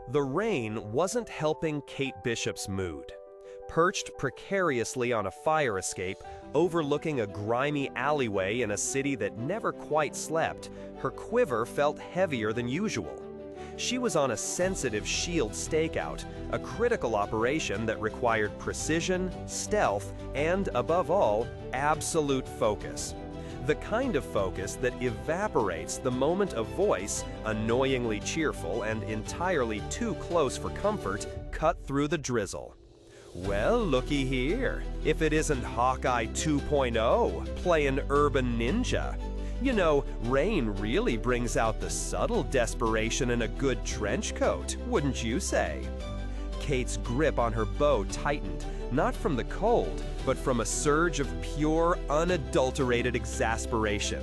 The rain wasn't helping Kate Bishop's mood. Perched precariously on a fire escape, overlooking a grimy alleyway in a city that never quite slept, her quiver felt heavier than usual. She was on a sensitive shield stakeout, a critical operation that required precision, stealth, and, above all, absolute focus. The kind of focus that evaporates the moment a voice, annoyingly cheerful and entirely too close for comfort, cut through the drizzle. Well, looky here, if it isn't Hawkeye 2.0, playing urban ninja. You know, rain really brings out the subtle desperation in a good trench coat, wouldn't you say? Kate's grip on her bow tightened, not from the cold, but from a surge of pure, unadulterated exasperation.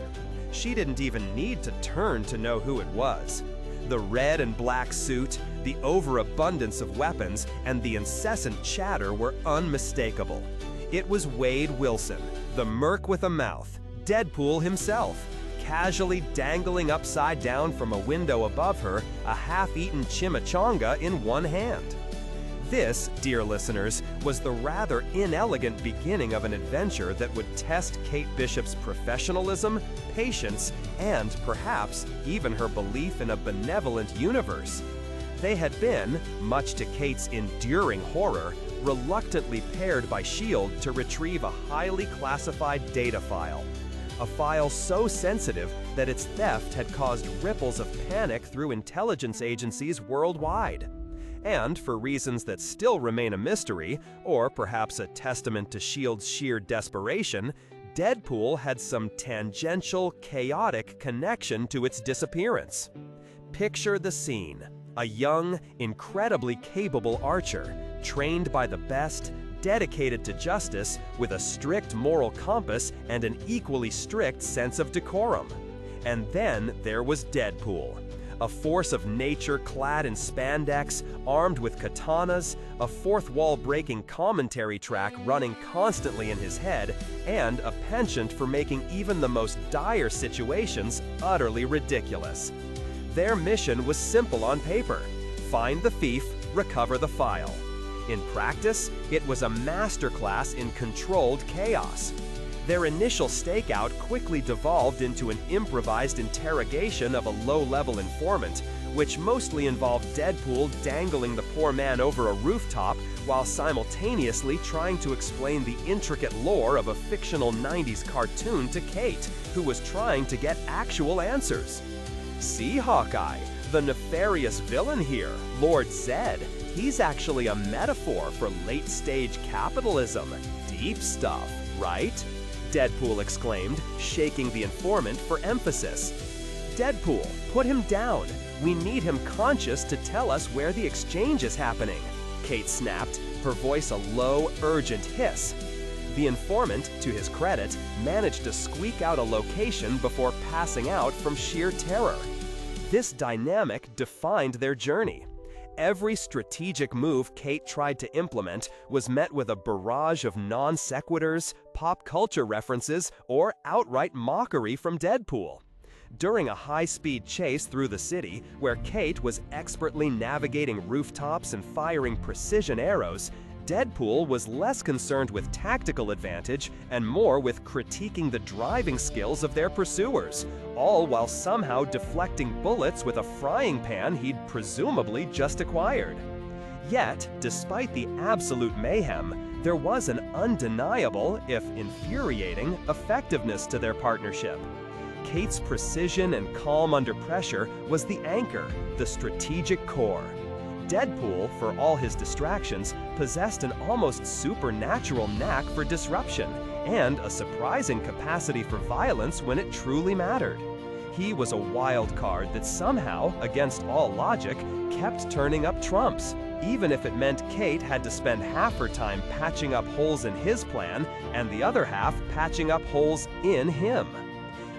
She didn't even need to turn to know who it was. The red and black suit, the overabundance of weapons, and the incessant chatter were unmistakable. It was Wade Wilson, the Merc with a mouth, Deadpool himself, casually dangling upside down from a window above her, a half-eaten chimichanga in one hand. This, dear listeners, was the rather inelegant beginning of an adventure that would test Kate Bishop's professionalism, patience, and perhaps even her belief in a benevolent universe. They had been, much to Kate's enduring horror, reluctantly paired by S.H.I.E.L.D. to retrieve a highly classified data file. A file so sensitive that its theft had caused ripples of panic through intelligence agencies worldwide. And for reasons that still remain a mystery, or perhaps a testament to S.H.I.E.L.D's sheer desperation, Deadpool had some tangential, chaotic connection to its disappearance. Picture the scene. A young, incredibly capable archer, trained by the best, dedicated to justice, with a strict moral compass and an equally strict sense of decorum. And then there was Deadpool. A force of nature clad in spandex, armed with katanas, a fourth-wall-breaking commentary track running constantly in his head, and a penchant for making even the most dire situations utterly ridiculous. Their mission was simple on paper: find the thief, recover the file. In practice, it was a masterclass in controlled chaos. Their initial stakeout quickly devolved into an improvised interrogation of a low-level informant, which mostly involved Deadpool dangling the poor man over a rooftop while simultaneously trying to explain the intricate lore of a fictional 90s cartoon to Kate, who was trying to get actual answers. See, Hawkeye, the nefarious villain here, Lord Zed, he's actually a metaphor for late-stage capitalism. Deep stuff, right? Deadpool exclaimed, shaking the informant for emphasis. Deadpool, put him down. We need him conscious to tell us where the exchange is happening, Kate snapped, her voice a low, urgent hiss. The informant, to his credit, managed to squeak out a location before passing out from sheer terror. This dynamic defined their journey. Every strategic move Kate tried to implement was met with a barrage of non-sequiturs, pop culture references, or outright mockery from Deadpool. During a high-speed chase through the city, where Kate was expertly navigating rooftops and firing precision arrows, Deadpool was less concerned with tactical advantage and more with critiquing the driving skills of their pursuers, all while somehow deflecting bullets with a frying pan he'd presumably just acquired. Yet, despite the absolute mayhem, there was an undeniable, if infuriating, effectiveness to their partnership. Kate's precision and calm under pressure was the anchor, the strategic core. Deadpool, for all his distractions, possessed an almost supernatural knack for disruption and a surprising capacity for violence when it truly mattered. He was a wild card that somehow, against all logic, kept turning up trumps, even if it meant Kate had to spend half her time patching up holes in his plan and the other half patching up holes in him.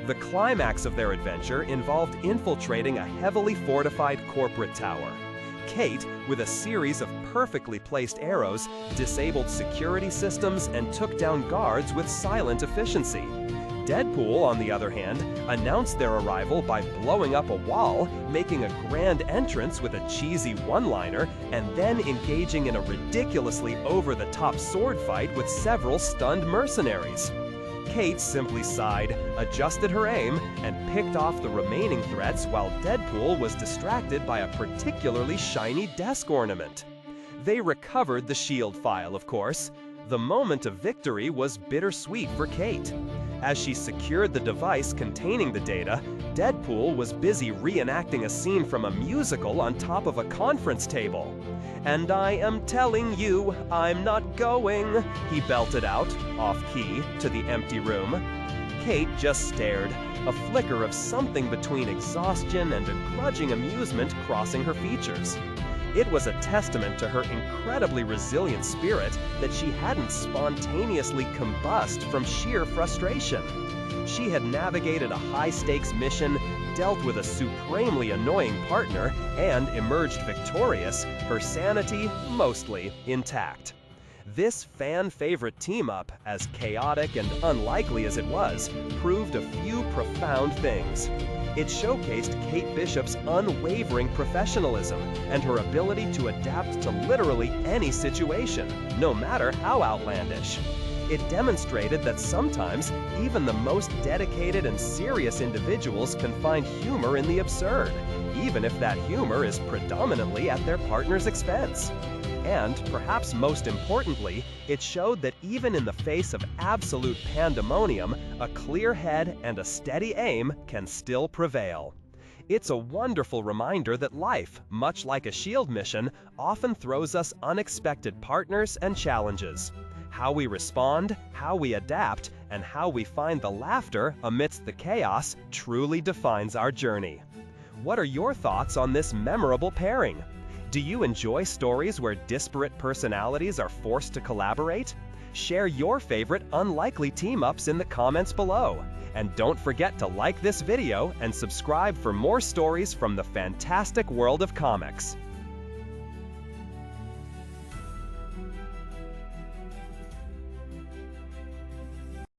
The climax of their adventure involved infiltrating a heavily fortified corporate tower. Kate, with a series of perfectly placed arrows, disabled security systems and took down guards with silent efficiency. Deadpool, on the other hand, announced their arrival by blowing up a wall, making a grand entrance with a cheesy one-liner, and then engaging in a ridiculously over-the-top sword fight with several stunned mercenaries. Kate simply sighed, adjusted her aim, and picked off the remaining threats while Deadpool was distracted by a particularly shiny desk ornament. They recovered the shield file, of course. The moment of victory was bittersweet for Kate. As she secured the device containing the data, Deadpool was busy reenacting a scene from a musical on top of a conference table. "And I am telling you, I'm not going," he belted out, off-key, to the empty room. Kate just stared, a flicker of something between exhaustion and a grudging amusement crossing her features. It was a testament to her incredibly resilient spirit that she hadn't spontaneously combust from sheer frustration. She had navigated a high-stakes mission, dealt with a supremely annoying partner, and emerged victorious, her sanity mostly intact. This fan-favorite team-up, as chaotic and unlikely as it was, proved a few profound things. It showcased Kate Bishop's unwavering professionalism and her ability to adapt to literally any situation, no matter how outlandish. It demonstrated that sometimes even the most dedicated and serious individuals can find humor in the absurd, even if that humor is predominantly at their partner's expense. And, perhaps most importantly, it showed that even in the face of absolute pandemonium, a clear head and a steady aim can still prevail. It's a wonderful reminder that life, much like a shield mission, often throws us unexpected partners and challenges. How we respond, how we adapt, and how we find the laughter amidst the chaos truly defines our journey. What are your thoughts on this memorable pairing? Do you enjoy stories where disparate personalities are forced to collaborate? Share your favorite unlikely team-ups in the comments below. And don't forget to like this video and subscribe for more stories from the fantastic world of comics.